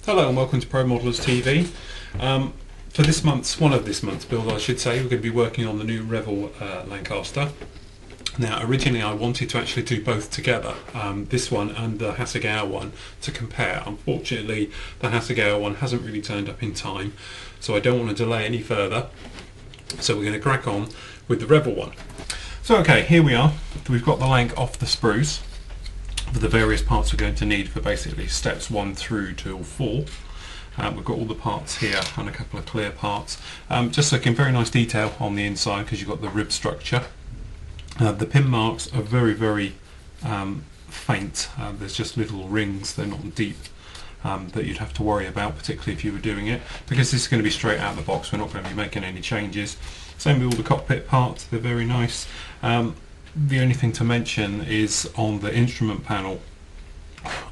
Hello and welcome to Pro Modelers TV. For this month's, one of this month's build I should say, we're going to be working on the new Revell Lancaster. Now originally I wanted to actually do both together, this one and the Hasegawa one, to compare. Unfortunately the Hasegawa one hasn't really turned up in time, so I don't want to delay any further. So we're going to crack on with the Revell one. So okay, here we are. We've got the Lanc off the sprues for the various parts we're going to need for basically steps 1 through to 4. We've got all the parts here and a couple of clear parts. Just looking very nice detail on the inside because you've got the rib structure. The pin marks are very faint. There's just little rings, they're not deep, that you'd have to worry about, particularly if you were doing it, because this is going to be straight out of the box. We're not going to be making any changes. Same with all the cockpit parts, they're very nice. The only thing to mention is on the instrument panel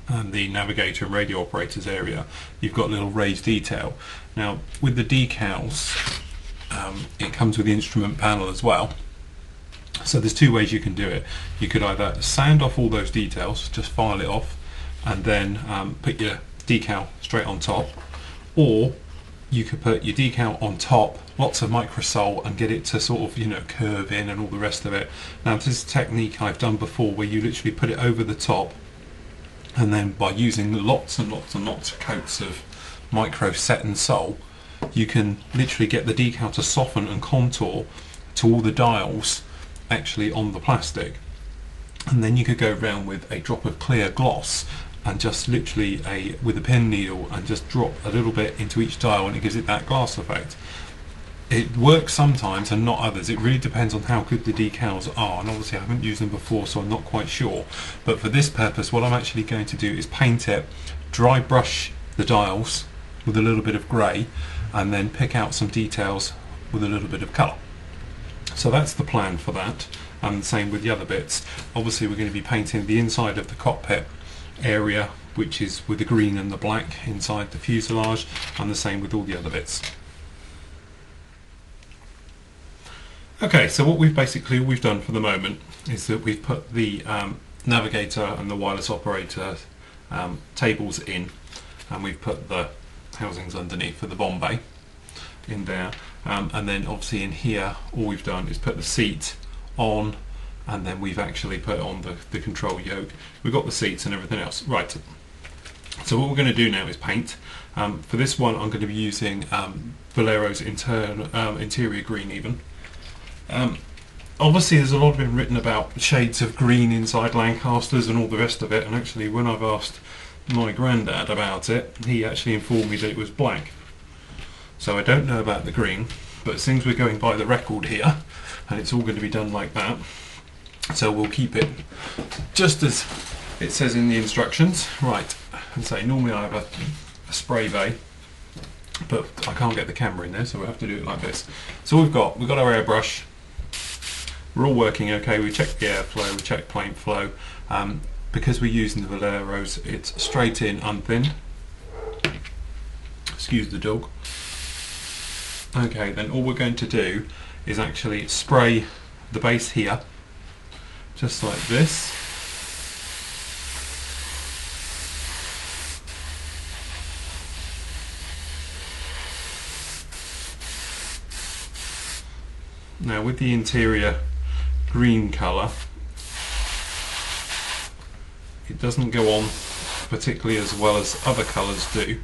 and the navigator and radio operators area, you've got a little raised detail. Now with the decals, it comes with the instrument panel as well. So there's two ways you can do it. You could either sand off all those details, just file it off, and then put your decal straight on top, or you could put your decal on top, lots of microsole, and get it to sort of, you know, curve in and all the rest of it. Now this is a technique I've done before where you literally put it over the top, and then by using lots and lots and lots of coats of micro set and sole, you can literally get the decal to soften and contour to all the dials actually on the plastic. And then you could go around with a drop of clear gloss and just literally with a pen needle and just drop a little bit into each dial, and it gives it that glass effect. It works sometimes and not others. It really depends on how good the decals are, and obviously I haven't used them before, so I'm not quite sure. But for this purpose, what I'm actually going to do is paint it, dry brush the dials with a little bit of grey, and then pick out some details with a little bit of colour. So that's the plan for that, and the same with the other bits. Obviously we're going to be painting the inside of the cockpit area, which is with the green and the black inside the fuselage, and the same with all the other bits. Okay, so what we've done for the moment is that we've put the navigator and the wireless operator tables in, and we've put the housings underneath for the bomb bay in there, and then obviously in here all we've done is put the seat on, and then we've actually put on the control yoke. We've got the seats and everything else. Right, so what we're going to do now is paint. For this one I'm going to be using Vallero's interior green even. Obviously there's a lot been written about shades of green inside Lancasters and all the rest of it, and actually when I've asked my granddad about it, he actually informed me that it was black. So I don't know about the green, but since we're going by the record here and it's all going to be done like that, so we'll keep it just as it says in the instructions. Right, and say normally I have a spray bay, but I can't get the camera in there, so we'll have to do it like this. So we've got our airbrush. We're all working okay. We checked the airflow, we checked paint flow. Because we're using the Vallero's, it's straight in, unthinned. Excuse the dog. Okay, then all we're going to do is actually spray the base here, just like this. Now with the interior green colour, it doesn't go on particularly as well as other colours do,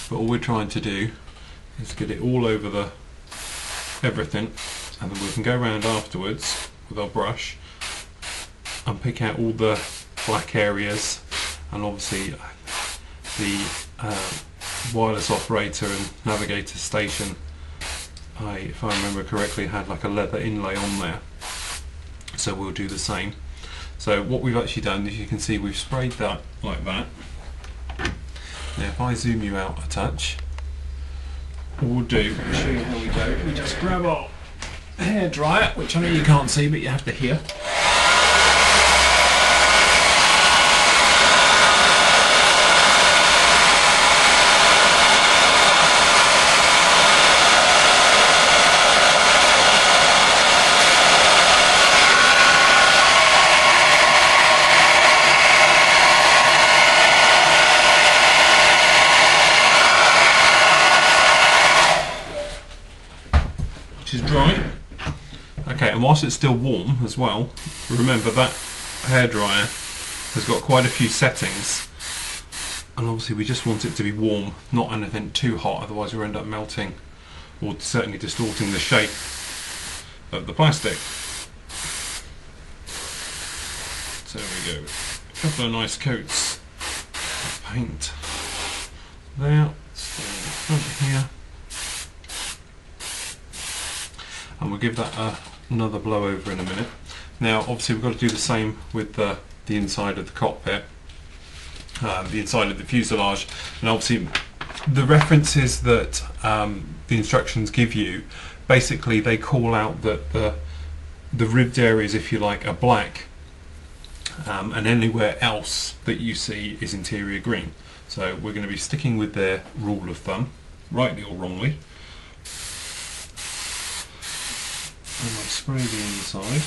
but all we're trying to do is get it all over everything, and then we can go around afterwards with our brush and pick out all the black areas. And obviously the wireless operator and navigator station, if I remember correctly, had like a leather inlay on there, so we'll do the same. So what we've actually done, as you can see, we've sprayed that like that. Now if I zoom you out a touch, what we'll do, I'll show you how we do. We just grab our hair dryer, which I know you can't see but you have to hear. and whilst it's still warm as well, remember that hairdryer has got quite a few settings, and obviously we just want it to be warm, not anything too hot, otherwise we'll end up melting or certainly distorting the shape of the plastic. So there we go, a couple of nice coats of paint there, stay in the front here, and we'll give that another blow over in a minute. Now obviously we've got to do the same with the inside of the cockpit, the inside of the fuselage, and obviously the references that the instructions give you, basically they call out that the ribbed areas, if you like, are black, and anywhere else that you see is interior green. So we're going to be sticking with their rule of thumb, rightly or wrongly. And I spray the inside.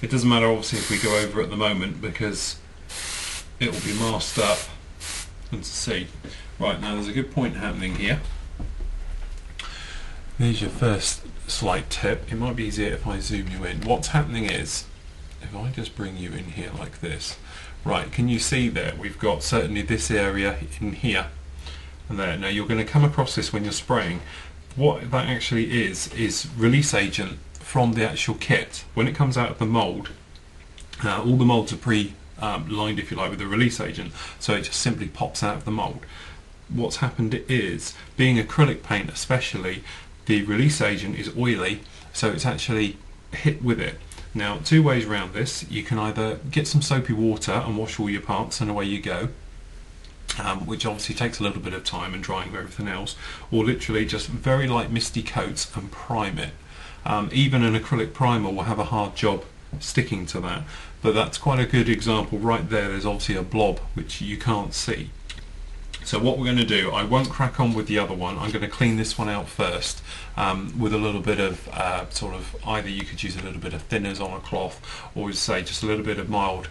It doesn't matter obviously if we go over at the moment, because it will be masked up and to see. Right, now there's a good point happening here. There's your first slight tip. It might be easier if I zoom you in. What's happening is, if I just bring you in here like this, right, can you see there we've got certainly this area in here and there. Now you're going to come across this when you're spraying. What that actually is release agent from the actual kit. When it comes out of the mould, all the moulds are lined, if you like, with the release agent, so it just simply pops out of the mould. What's happened is, being acrylic paint especially, the release agent is oily, so it's actually hit with it. Now, two ways around this. You can either get some soapy water and wash all your parts and away you go, which obviously takes a little bit of time and drying of everything else, or literally just very light misty coats and prime it. Even an acrylic primer will have a hard job sticking to that, but that's quite a good example right there. There's obviously a blob which you can't see. So what we're going to do, I won't crack on with the other one. I'm going to clean this one out first with a little bit of sort of, either you could use a little bit of thinners on a cloth, or as I say, just a little bit of mild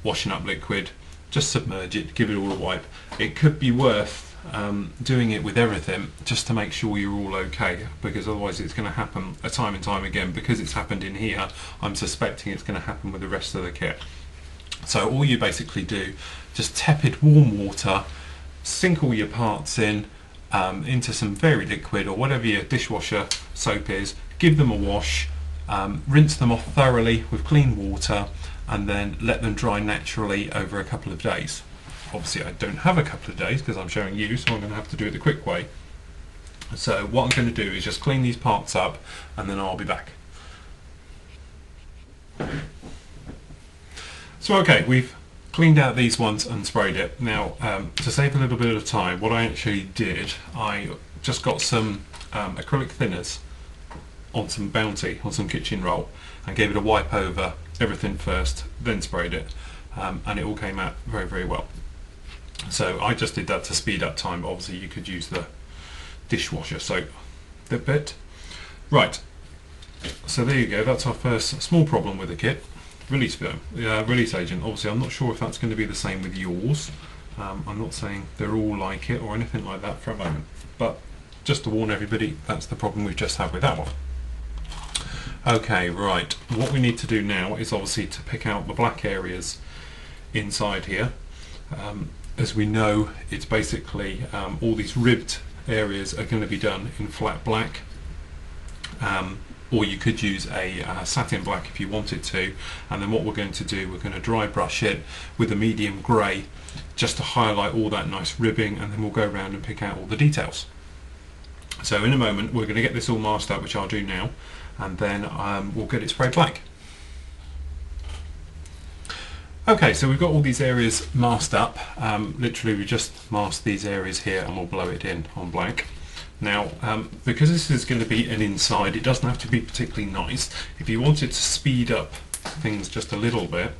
washing up liquid. Just submerge it, give it all a wipe. It could be worth doing it with everything just to make sure you're all okay, because otherwise it's going to happen time and time again. Because it's happened in here, I'm suspecting it's going to happen with the rest of the kit. So all you basically do, just tepid warm water, sink all your parts in into some very liquid or whatever your dishwasher soap is, give them a wash, rinse them off thoroughly with clean water, and then let them dry naturally over a couple of days. Obviously I don't have a couple of days because I'm showing you, so I'm going to have to do it the quick way. So what I'm going to do is just clean these parts up and then I'll be back. So okay, we've cleaned out these ones and sprayed it. Now to save a little bit of time, what I actually did, I just got some acrylic thinners on some Bounty, on some kitchen roll, and gave it a wipe over everything first, then sprayed it, and it all came out very, very well. So I just did that to speed up time, but obviously you could use the dishwasher soap bit. Right, so there you go, that's our first small problem with the kit. Release agent. Obviously I'm not sure if that's going to be the same with yours. I'm not saying they're all like it or anything like that for a moment, but just to warn everybody, that's the problem we've just had with that one. Okay, right, what we need to do now is obviously to pick out the black areas inside here. As we know, it's basically all these ribbed areas are going to be done in flat black, or you could use a satin black if you wanted to, and then what we're going to do, we're going to dry brush it with a medium grey just to highlight all that nice ribbing, and then we'll go around and pick out all the details. So in a moment we're going to get this all masked up, which I'll do now, and then we'll get it sprayed black. Okay, so we've got all these areas masked up. Literally we just mask these areas here and we'll blow it in on black. Now because this is going to be an inside, it doesn't have to be particularly nice. If you wanted to speed up things just a little bit,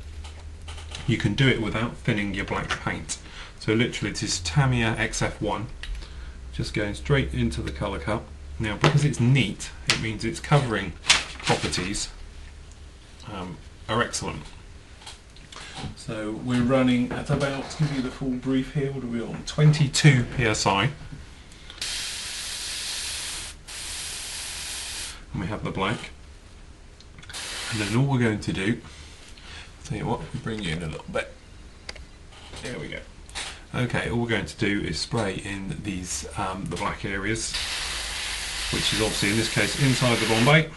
you can do it without thinning your black paint. So literally this is Tamiya XF1, just going straight into the colour cup. Now because it's neat, it means its covering properties are excellent. So we're running at about, to give you the full brief here, what are we on? 22 psi. And we have the black. And then all we're going to do, tell you what, bring you in a little bit. There we go. Okay, all we're going to do is spray in these the black areas, which is obviously in this case inside the Bombay.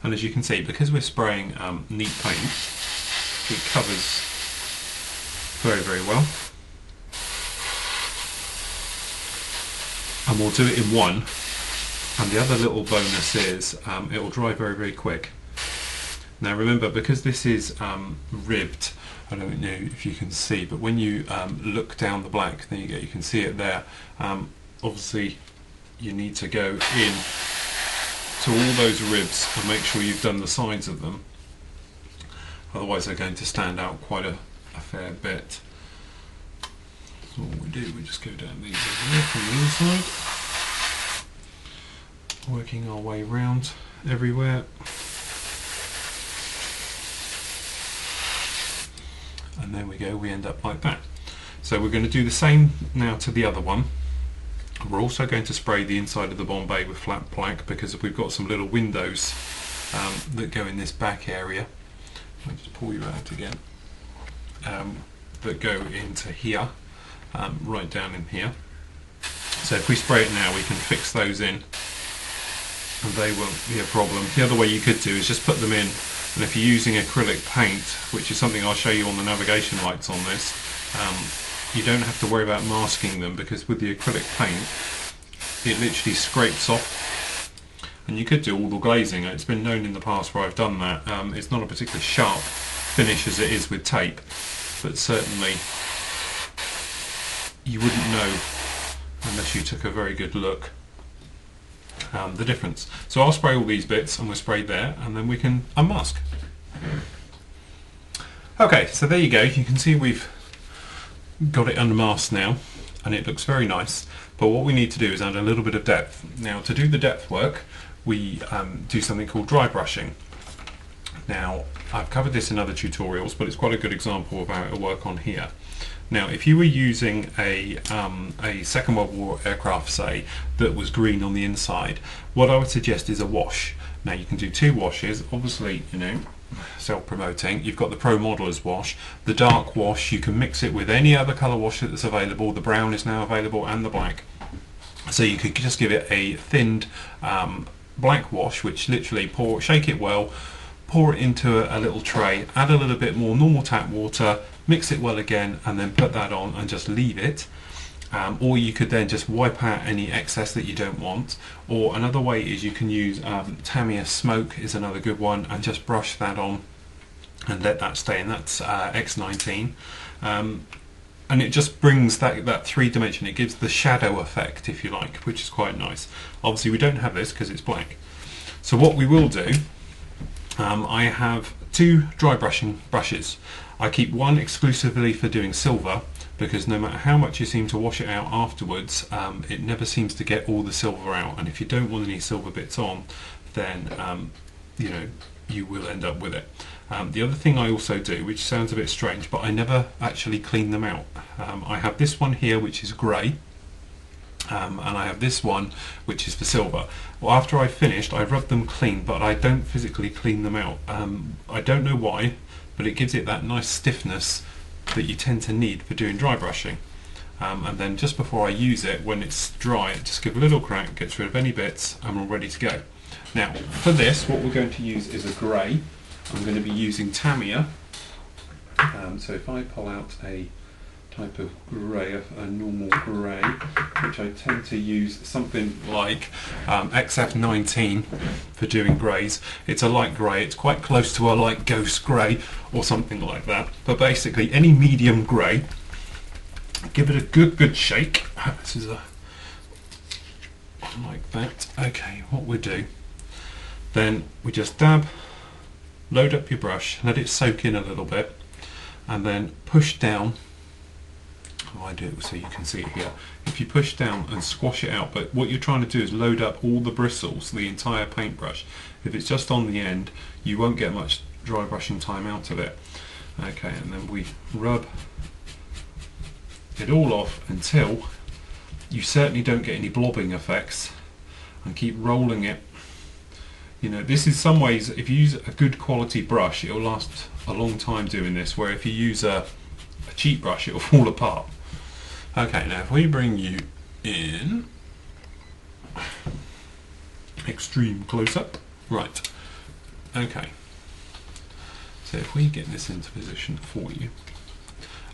And as you can see, because we're spraying neat paint, it covers very, very well. And we'll do it in one. And the other little bonus is it will dry very, very quick. Now remember, because this is ribbed, I don't know if you can see, but when you look down the black, there you go, you can see it there. Obviously, you need to go in to all those ribs and make sure you've done the sides of them. Otherwise, they're going to stand out quite a fair bit. So what we do, we just go down these over here from the inside, working our way round everywhere. And there we go, we end up like that. So we're going to do the same now to the other one. We're also going to spray the inside of the Bombay with flat black because we've got some little windows that go in this back area. I'll just pull you out again. That go into here, right down in here. So if we spray it now, we can fix those in and they won't be a problem. The other way you could do is just put them in, and if you're using acrylic paint, which is something I'll show you on the navigation lights on this, you don't have to worry about masking them, because with the acrylic paint it literally scrapes off. And you could do all the glazing. It's been known in the past where I've done that. It's not a particularly sharp finish as it is with tape, but certainly you wouldn't know unless you took a very good look the difference. So I'll spray all these bits and we'll spray there, and then we can unmask. Okay, so there you go. You can see we've got it unmasked now and it looks very nice, but what we need to do is add a little bit of depth. Now to do the depth work, we do something called dry brushing. Now I've covered this in other tutorials, but it's quite a good example of how it'll work on here. Now if you were using a Second World War aircraft, say, that was green on the inside, what I would suggest is a wash. Now you can do two washes, obviously, you know, self-promoting. You've got the Pro Modeller's wash, the dark wash. You can mix it with any other colour wash that's available. The brown is now available and the black. So you could just give it a thinned black wash, which literally shake it well, pour it into a little tray, add a little bit more normal tap water, mix it well again, and then put that on and just leave it. Or you could then just wipe out any excess that you don't want. Or another way is you can use Tamiya Smoke is another good one, and just brush that on and let that stay, and that's X19. And it just brings that three-dimension, it gives the shadow effect, if you like, which is quite nice. Obviously we don't have this because it's black. So what we will do, I have two dry brushing brushes. I keep one exclusively for doing silver, because no matter how much you seem to wash it out afterwards, it never seems to get all the silver out, and if you don't want any silver bits on, then you know, you will end up with it. The other thing I also do, which sounds a bit strange, but I never actually clean them out. I have this one here which is grey, and I have this one which is for silver. Well, after I've finished, I rub them clean, but I don't physically clean them out. I don't know why, but it gives it that nice stiffness that you tend to need for doing dry brushing. And then just before I use it, when it's dry, just give a little crack, gets rid of any bits, and we're ready to go. Now for this, what we're going to use is a grey. I'm going to be using Tamiya. So if I pull out a type of grey, a normal grey, which I tend to use something like XF19 for doing greys. It's a light grey, it's quite close to a light ghost grey or something like that, but basically any medium grey, give it a good shake. This is like that. Okay, what we do then, we just dab, load up your brush, let it soak in a little bit, and then push down. I do it so you can see it here. If you push down and squash it out, but what you're trying to do is load up all the bristles, the entire paintbrush. If it's just on the end, you won't get much dry brushing time out of it. Okay, and then we rub it all off until You certainly don't get any blobbing effects, and keep rolling it. You know, this is some ways, if you use a good quality brush, it'll last a long time doing this, where if you use a cheap brush, it'll fall apart. Okay, now if we bring you in extreme close-up, right, okay, so if we get this into position for you,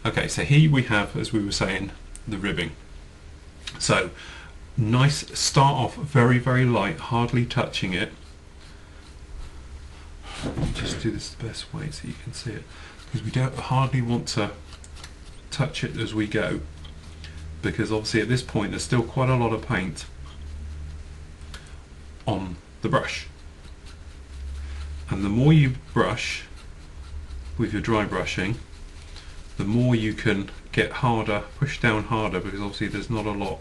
okay, so here we have, as we were saying, the ribbing. So nice, start off very, very light, hardly touching it. Just do this the best way so you can see it, because we don't hardly want to touch it as we go, because obviously at this point there's still quite a lot of paint on the brush, and the more you brush with your dry brushing, the more you can get harder, push down harder, because obviously there's not a lot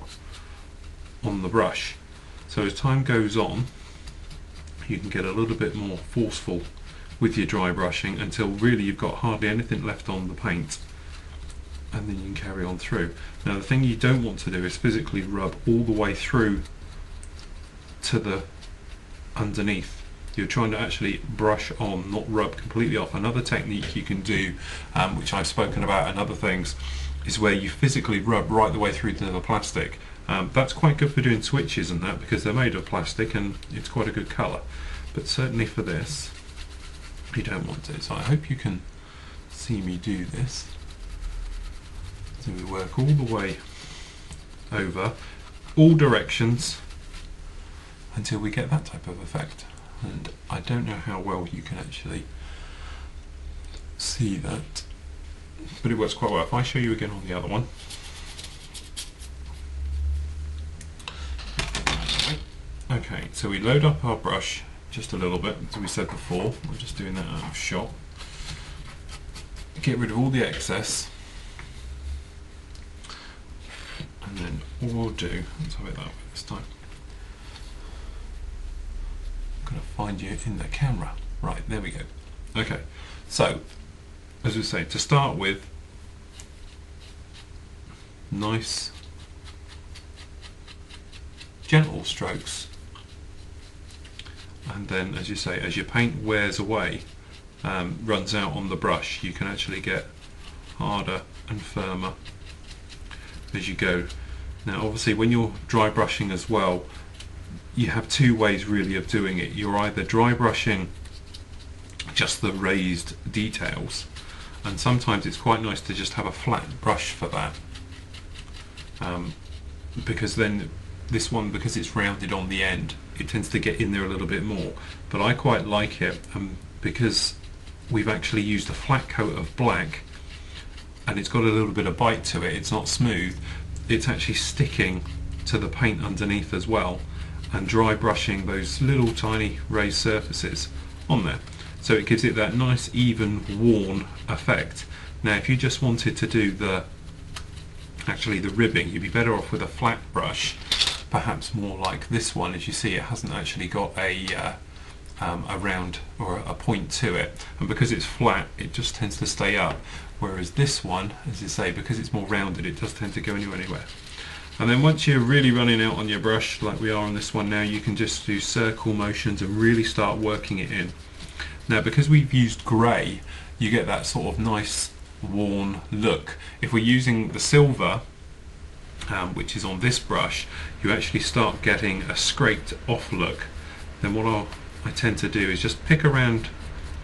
on the brush. So as time goes on, you can get a little bit more forceful with your dry brushing until really you've got hardly anything left on the paint, and then you can carry on through. Now the thing you don't want to do is physically rub all the way through to the underneath. You're trying to actually brush on, not rub completely off. Another technique you can do, which I've spoken about in other things, is where you physically rub right the way through to the plastic. That's quite good for doing switches and that, because they're made of plastic and it's quite a good colour. But certainly for this, you don't want to. So I hope you can see me do this. So we work all the way over, all directions, until we get that type of effect. And I don't know how well you can actually see that, but it works quite well. If I show you again on the other one. Okay, so we load up our brush just a little bit, as we said before. We're just doing that out of shot. Get rid of all the excess, and then all we'll do, let's have it that way this time. I'm going to find you in the camera. Right, there we go. Okay, so as we say, to start with, nice gentle strokes, and then, as you say, as your paint wears away, runs out on the brush, you can actually get harder and firmer as you go. Now obviously when you're dry brushing as well, you have two ways really of doing it. You're either dry brushing just the raised details, and sometimes it's quite nice to just have a flat brush for that, because then this one, because it's rounded on the end, it tends to get in there a little bit more. But I quite like it, because we've actually used a flat coat of black and it's got a little bit of bite to it, it's not smooth, it's actually sticking to the paint underneath as well, and dry brushing those little tiny raised surfaces on there. So it gives it that nice even worn effect. Now if you just wanted to do the ribbing, you'd be better off with a flat brush, perhaps more like this one. As you see, it hasn't actually got a round or a point to it, and because it's flat it just tends to stay up, whereas this one, as you say, because it's more rounded, it does tend to go anywhere. And then once you're really running out on your brush like we are on this one now, you can just do circle motions and really start working it in. Now because we've used grey, you get that sort of nice worn look. If we're using the silver, which is on this brush, you actually start getting a scraped off look. Then what I tend to do is just pick around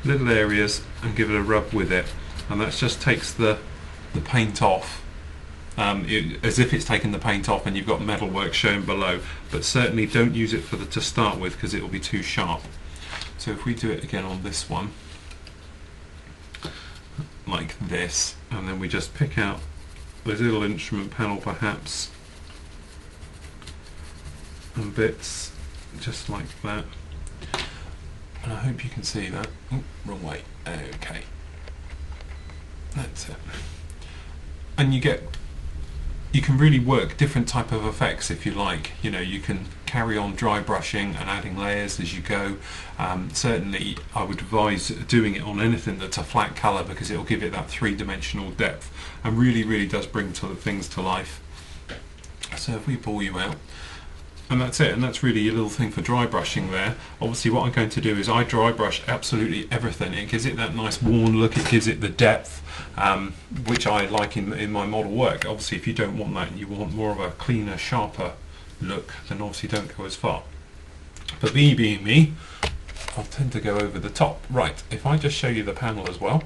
little areas and give it a rub with it, and that just takes the paint off, as if it's taken the paint off and you've got metalwork showing below. But certainly don't use it to start with, because it will be too sharp. So if we do it again on this one, like this, and then we just pick out this little instrument panel perhaps, and bits just like that, and I hope you can see that. Oh, wrong way. Okay, that's it. And you can really work different type of effects if you like. You know, you can carry on dry brushing and adding layers as you go. Certainly I would advise doing it on anything that's a flat colour, because it will give it that three-dimensional depth and really does bring things to life. So if we pull you out, and that's it, and that's really your little thing for dry brushing there. Obviously what I'm going to do is I dry brush absolutely everything. It gives it that nice worn look, it gives it the depth, which I like in my model work. Obviously if you don't want that and you want more of a cleaner, sharper look, then obviously don't go as far. But me being me, I'll tend to go over the top. Right, if I just show you the panel as well.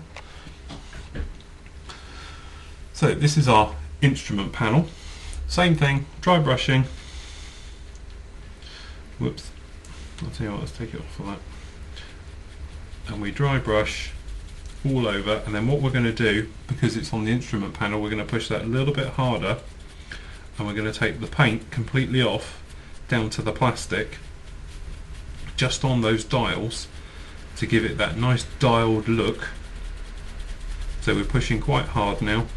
So this is our instrument panel. Same thing, dry brushing. Whoops, I'll tell you what, let's take it off for that. And we dry brush all over, and then what we're going to do, because it's on the instrument panel, we're going to push that a little bit harder, and we're going to take the paint completely off down to the plastic, just on those dials, to give it that nice dialed look. So we're pushing quite hard now.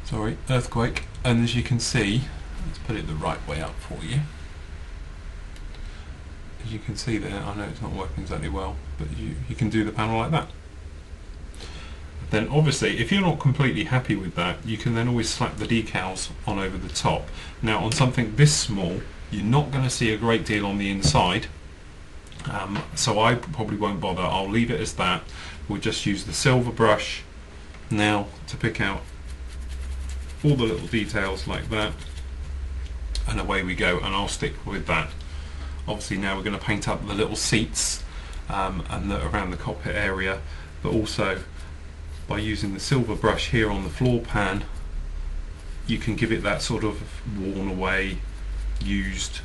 Sorry, earthquake. And as you can see, let's put it the right way up for you. As you can see there, I know it's not working exactly well, but you can do the panel like that. Then obviously, if you're not completely happy with that, you can then always slap the decals on over the top. Now on something this small, you're not going to see a great deal on the inside, so I probably won't bother. I'll leave it as that. We'll just use the silver brush now to pick out all the little details like that, and away we go, and I'll stick with that. Obviously now we're going to paint up the little seats and around the cockpit area, but also by using the silver brush here on the floor pan, you can give it that sort of worn away, used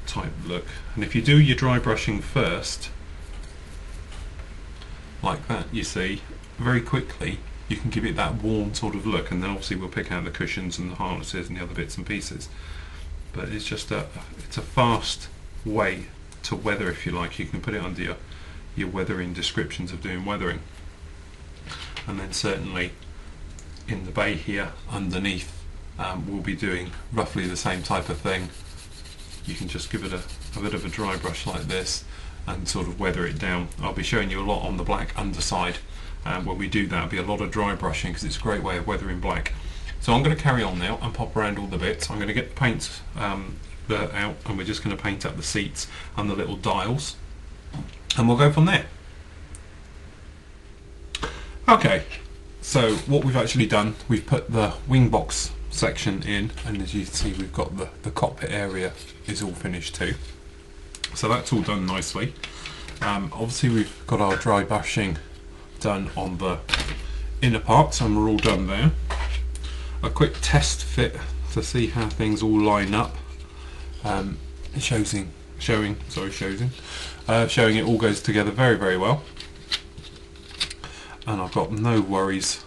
type look. And if you do your dry brushing first, like that, you see, very quickly you can give it that worn sort of look, and then obviously we'll pick out the cushions and the harnesses and the other bits and pieces. But it's just it's a fast way to weather, if you like. You can put it under your weathering descriptions of doing weathering. And then certainly in the bay here underneath, we'll be doing roughly the same type of thing. You can just give it a bit of a dry brush like this and sort of weather it down. I'll be showing you a lot on the black underside. When we do that, it'll be a lot of dry brushing because it's a great way of weathering black. So I'm going to carry on now and pop around all the bits. I'm going to get the paints out, and we're just going to paint up the seats and the little dials, and we'll go from there. Okay, so what we've actually done, we've put the wing box section in, and as you can see, we've got the cockpit area is all finished too. So that's all done nicely. Obviously we've got our dry brushing done on the inner parts, and we're all done there. A quick test fit to see how things all line up. Showing it all goes together very, very well, and I've got no worries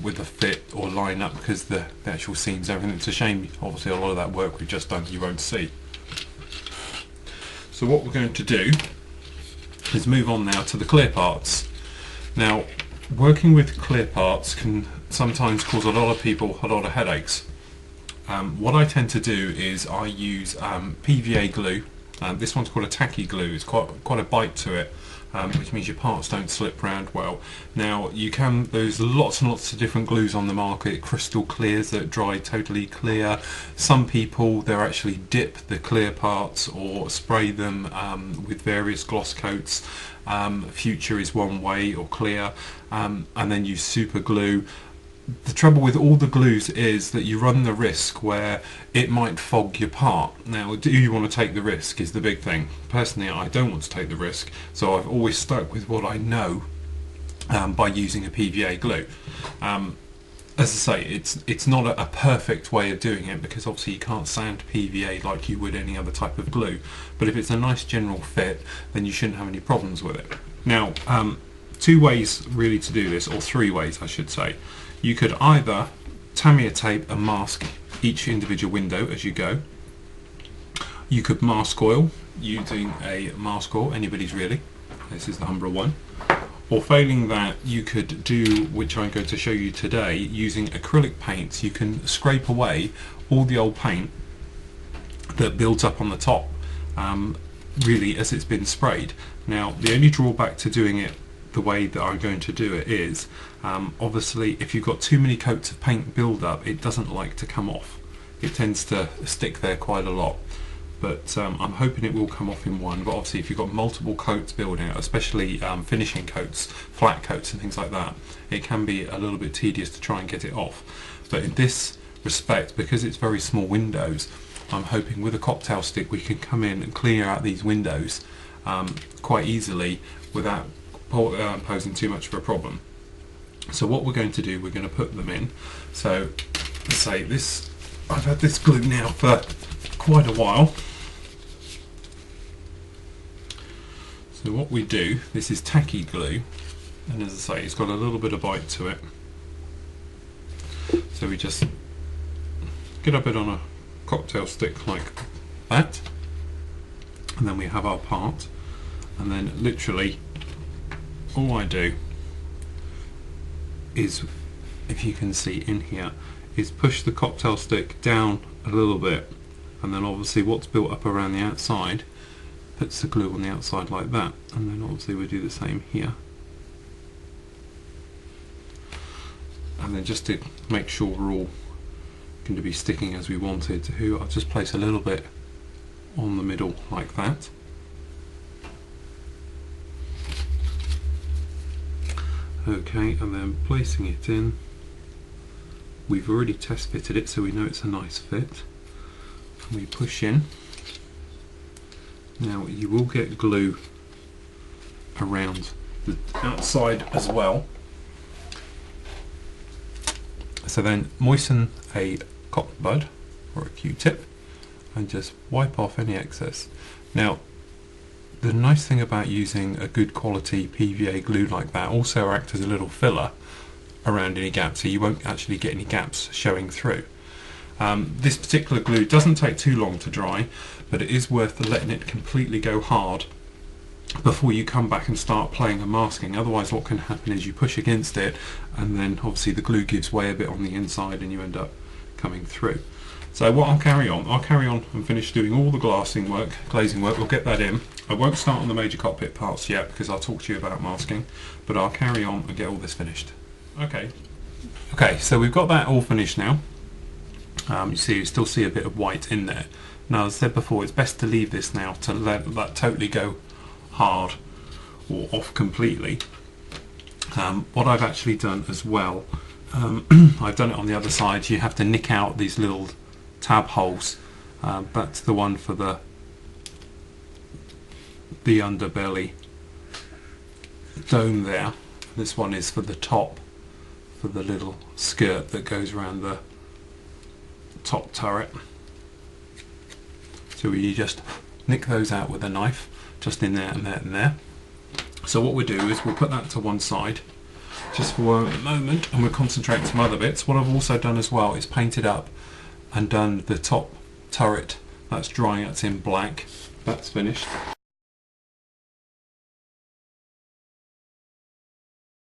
with the fit or line up, because the actual seams, everything. It's a shame, obviously, a lot of that work we've just done you won't see. So what we're going to do is move on now to the clear parts. Now, working with clear parts can sometimes cause a lot of people a lot of headaches. What I tend to do is I use PVA glue. This one's called a tacky glue. It's quite a bite to it, which means your parts don't slip round well. Now there's lots and lots of different glues on the market. Crystal clears that dry totally clear. Some people, they'll actually dip the clear parts or spray them with various gloss coats. Future is one way, or clear, and then use super glue. The trouble with all the glues is that you run the risk where it might fog your part. Now, do you want to take the risk is the big thing. Personally, I don't want to take the risk, so I've always stuck with what I know by using a PVA glue. As I say, it's not a perfect way of doing it, because obviously you can't sand PVA like you would any other type of glue, but if it's a nice general fit, then you shouldn't have any problems with it. Now, two ways really to do this, or three ways I should say. You could either Tamiya tape and mask each individual window as you go. You could mask oil using a mask oil, anybody's really. This is the Humbra one. Or failing that, you could do, which I'm going to show you today, using acrylic paints. You can scrape away all the old paint that builds up on the top, really, as it's been sprayed. Now, the only drawback to doing it the way that I'm going to do it is, obviously if you've got too many coats of paint build up, it doesn't like to come off. It tends to stick there quite a lot. But I'm hoping it will come off in one. But obviously if you've got multiple coats building it, especially finishing coats, flat coats and things like that, it can be a little bit tedious to try and get it off. But in this respect, because it's very small windows, I'm hoping with a cocktail stick we can come in and clear out these windows quite easily without posing too much of a problem. So what we're going to do, we're going to put them in. So let's say this, I've had this glue now for quite a while. So what we do, this is tacky glue, and as I say, it's got a little bit of bite to it. So we just get a bit on a cocktail stick like that, and then we have our part, and then literally all I do is, if you can see in here, is push the cocktail stick down a little bit, and then obviously what's built up around the outside puts the glue on the outside like that, and then obviously we do the same here. And then just to make sure we're all going to be sticking as we wanted to, I'll just place a little bit on the middle like that. Okay, and then placing it in, we've already test fitted it so we know it's a nice fit. And we push in. Now you will get glue around the outside as well. So then moisten a cotton bud or a Q-tip and just wipe off any excess. Now the nice thing about using a good quality PVA glue like that, also act as a little filler around any gaps, so you won't actually get any gaps showing through. This particular glue doesn't take too long to dry, but it is worth letting it completely go hard before you come back and start playing and masking. Otherwise what can happen is you push against it and then obviously the glue gives way a bit on the inside and you end up coming through. So what I'll carry on and finish doing all the glazing work, we'll get that in. I won't start on the major cockpit parts yet because I'll talk to you about masking, but I'll carry on and get all this finished. Okay, so we've got that all finished now. You still see a bit of white in there. Now as I said before, it's best to leave this now to let that totally go hard or off completely. What I've actually done as well, I've done it on the other side. You have to nick out these little tab holes. That's the one for the underbelly dome there. This one is for the top, for the little skirt that goes around the top turret. So you just nick those out with a knife, just in there and there and there. So what we'll do is we'll put that to one side just for a moment and we'll concentrate on some other bits. What I've also done as well is painted up and done the top turret. That's drying, that's in black, that's finished.